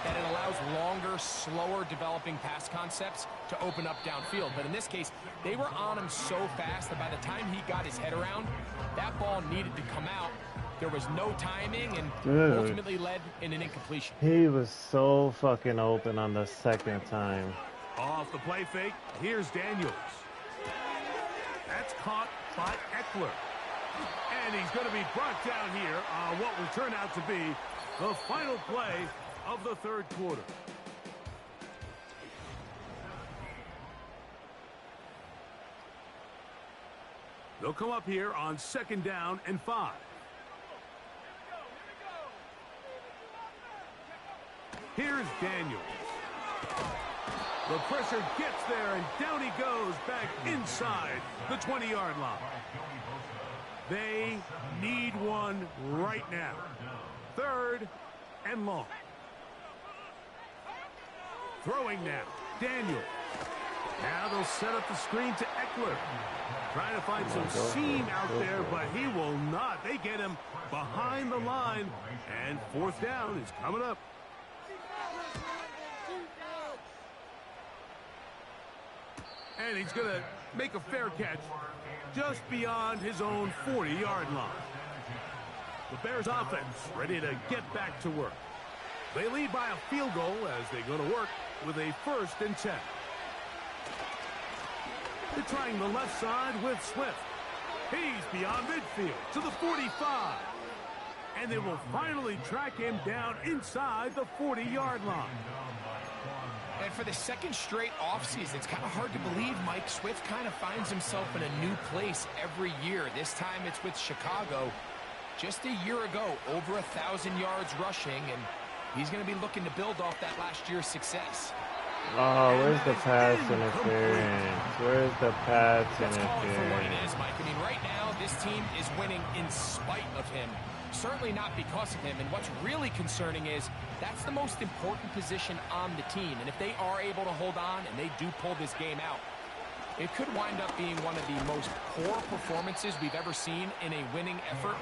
that it allows longer, slower developing pass concepts to open up downfield. But in this case, they were on him so fast that by the time he got his head around, that ball needed to come out. There was no timing and ultimately led in an incompletion. He was so fucking open on the second time. Off the play fake, here's Daniels. That's caught by Eckler. And he's going to be brought down here on what will turn out to be the final play of the third quarter. They'll come up here on 2nd down and 5. Here's Daniels. The pressure gets there, and down he goes back inside the 20-yard line. They need one right now. 3rd and long. Throwing now. Daniels. Now they'll set up the screen to Eckler. Trying to find some seam out there, but he will not. They get him behind the line, and 4th down is coming up. And he's going to make a fair catch just beyond his own 40-yard line. The Bears offense ready to get back to work. They lead by a field goal as they go to work with a 1st and 10. They're trying the left side with Swift. He's beyond midfield to the 45. And they will finally track him down inside the 40-yard line. And for the 2nd straight offseason, it's kind of hard to believe Mike Swift kind of finds himself in a new place every year. This time it's with Chicago. Just a year ago, over 1,000 yards rushing, and he's going to be looking to build off that last year's success. Oh, where's the pass interference? Where's the pass Let's call it for what it interference? is, Mike. I mean, right now, this team is winning in spite of him. Certainly not because of him. And what's really concerning is that's the most important position on the team. And if they are able to hold on and they do pull this game out, it could wind up being one of the most poor performances we've ever seen in a winning effort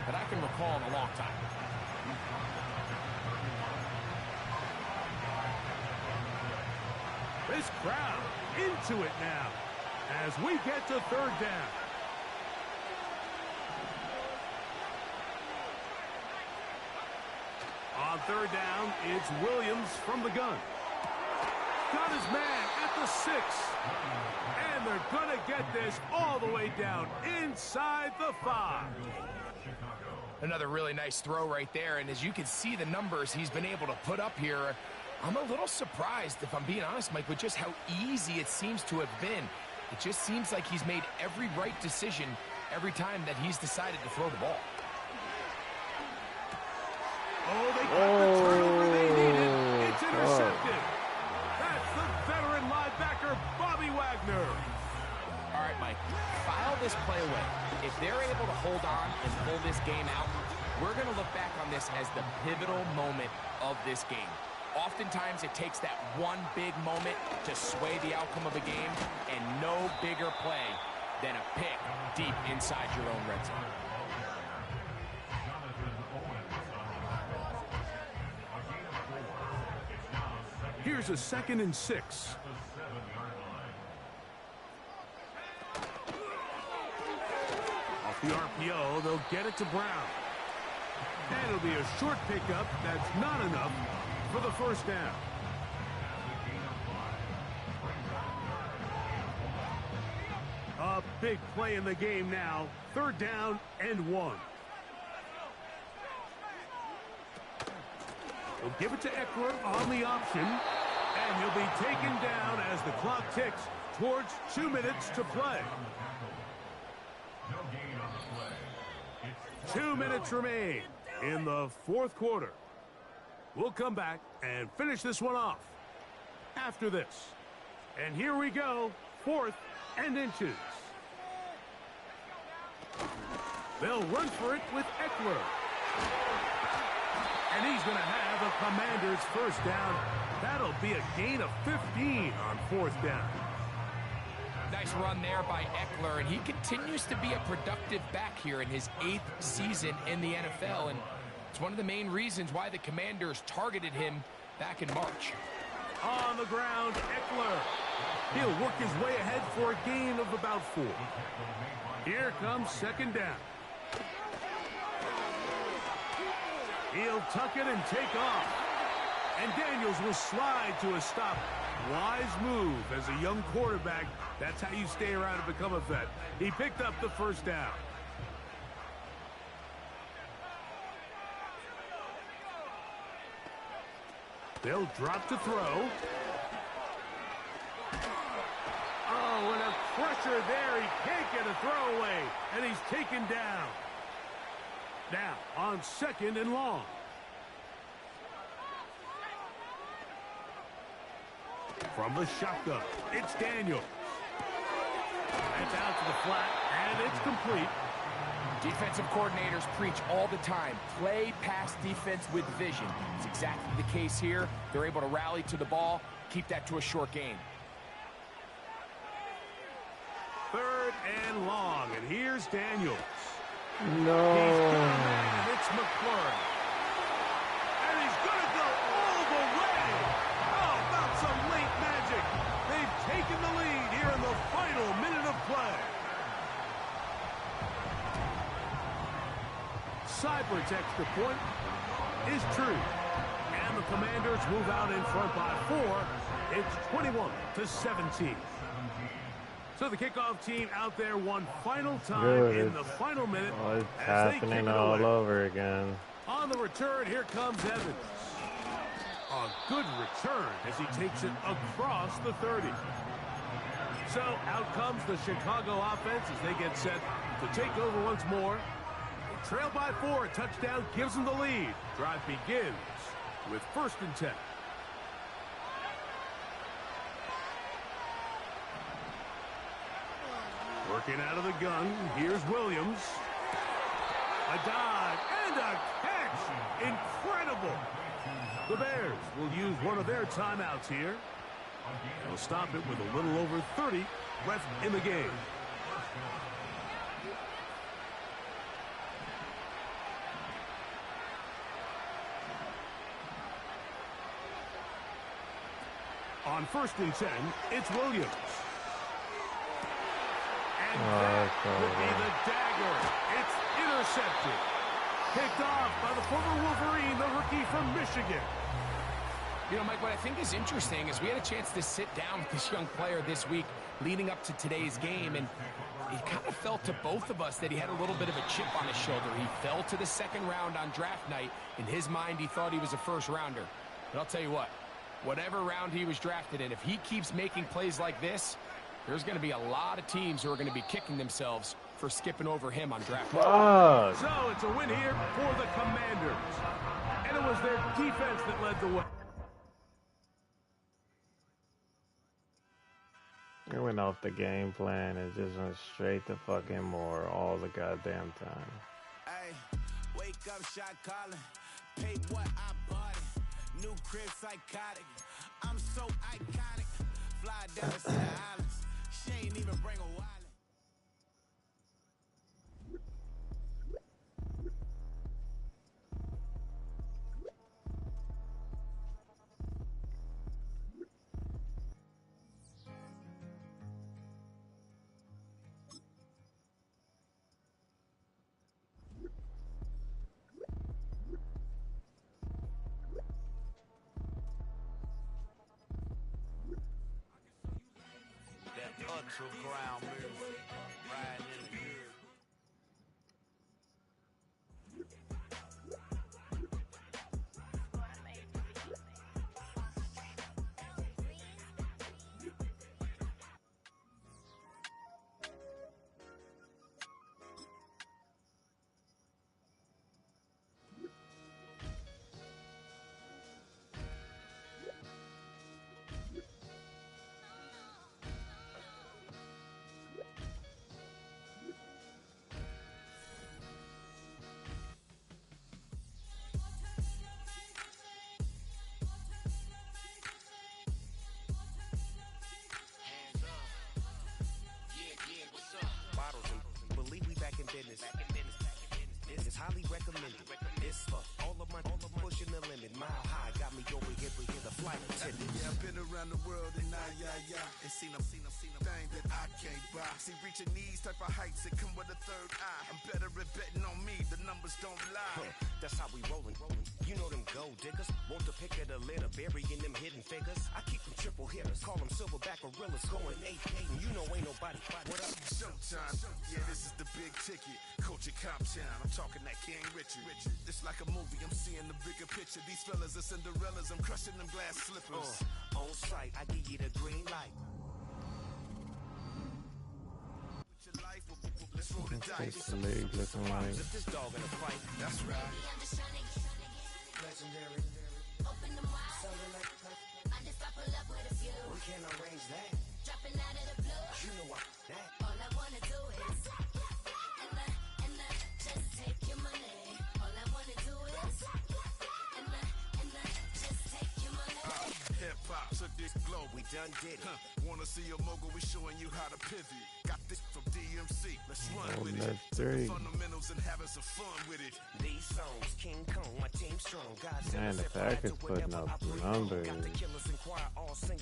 that I can recall in a long time. This crowd into it now as we get to 3rd down. On 3rd down, it's Williams from the gun. Got his man at the 6. And they're going to get this all the way down inside the 5. Another really nice throw right there. And as you can see the numbers he's been able to put up here, I'm a little surprised, if I'm being honest, Mike, with just how easy it seems to have been. It just seems like he's made every right decision every time that he's decided to throw the ball. Oh, they got the turnover they needed. It's intercepted. That's the veteran linebacker, Bobby Wagner. All right, Mike, file this play away. If they're able to hold on and pull this game out, we're going to look back on this as the pivotal moment of this game. Oftentimes, it takes that one big moment to sway the outcome of a game, and no bigger play than a pick deep inside your own red zone. Here's a 2nd and 6. Off the RPO, they'll get it to Brown. And it'll be a short pickup. That's not enough for the 1st down. A big play in the game now. 3rd down and 1. They'll give it to Eckler on the option, and he'll be taken down as the clock ticks towards 2 minutes to play. 2 minutes remain in the 4th quarter. We'll come back and finish this one off after this. And here we go, 4th and inches. They'll run for it with Eckler. And he's going to have a Commander's 1st down. That'll be a gain of 15 on 4th down. Nice run there by Eckler, and he continues to be a productive back here in his 8th season in the NFL. And It's one of the main reasons why the Commanders targeted him back in March. On the ground, Eckler. He'll work his way ahead for a gain of about 4. Here comes second down. He'll tuck it and take off. And Daniels will slide to a stop. Wise move as a young quarterback. That's how you stay around and become a vet. He picked up the first down. They'll drop to throw. Oh, and a pressure there. He can't get a throw away. And he's taken down. Now, on 2nd and long. From the shotgun, it's Daniels. That's out to the flat, and it's complete. Defensive coordinators preach all the time, play pass defense with vision. It's exactly the case here. They're able to rally to the ball, keep that to a short game. 3rd and long, and here's Daniels. No. He's got a man, and it's McLaurin. And he's going to go all the way. How about some late magic? They've taken the lead here in the final minute of play. Seibert's extra point is true. And the Commanders move out in front by 4. It's 21-17. So the kickoff team out there one final time in the final minute. Oh, it's happening all over again. On the return, here comes Evans. A good return as he takes it across the 30. So out comes the Chicago offense as they get set to take over once more. They trail by 4. A touchdown gives them the lead. Drive begins with 1st and 10. Working out of the gun, here's Williams. A dive and a catch. Incredible. The Bears will use one of their timeouts here. They'll stop it with a little over 30 left in the game. On 1st and 10, it's Williams. And that would be the dagger. It's intercepted. Picked off by the former Wolverine, the rookie from Michigan. You know, Mike, what I think is interesting is we had a chance to sit down with this young player this week leading up to today's game, and it kind of felt to both of us that he had a little bit of a chip on his shoulder. He fell to the 2nd round on draft night. In his mind, he thought he was a 1st rounder. But I'll tell you what, whatever round he was drafted in, if he keeps making plays like this, there's going to be a lot of teams who are going to be kicking themselves for skipping over him on draft night. So it's a win here for the Commanders. And it was their defense that led the way. It went off the game plan and just went straight to fucking more all the goddamn time. Hey, wake up, shot calling. Pay what I bought it. New crib psychotic. I'm so iconic. Fly down to the islands. She ain't even bring a wallet. Ultra ground move, riding in the good. and seen a thing that I can't buy. See, reaching these type of heights, it come with a third eye. I'm better at betting on me, the numbers don't lie. That's how we rollin'. You know them gold diggers, want to pick at a litter, burying them hidden figures. I keep them triple hitters, call them silverback gorillas, going 8-8, and you know ain't nobody. What up? Showtime, yeah, this is the big ticket. Culture Cop Town, I'm talking that King Richard. It's like a movie, I'm seeing the bigger picture. These fellas are Cinderellas, I'm crushing them glass slippers. On sight, I give you the green light. Let's roll the dice. The league looking like. This dog in a fight. That's right. Legendary. Open them wide. I just buckle up with a few. We can arrange that. Dropping out of the blue. You know what that. All I wanna do is and just take your money. All I wanna do is and just take your money. Hip hop took this globe. We done did it. Wanna see a mogul? We showing you how to pivot. Got this from DMC. Let's run with it. That's three. Fundamentals and having some fun with it. These songs, King Kong, my team strong. God Man, the Packers putting up numbers. Got the killers in choir all singing.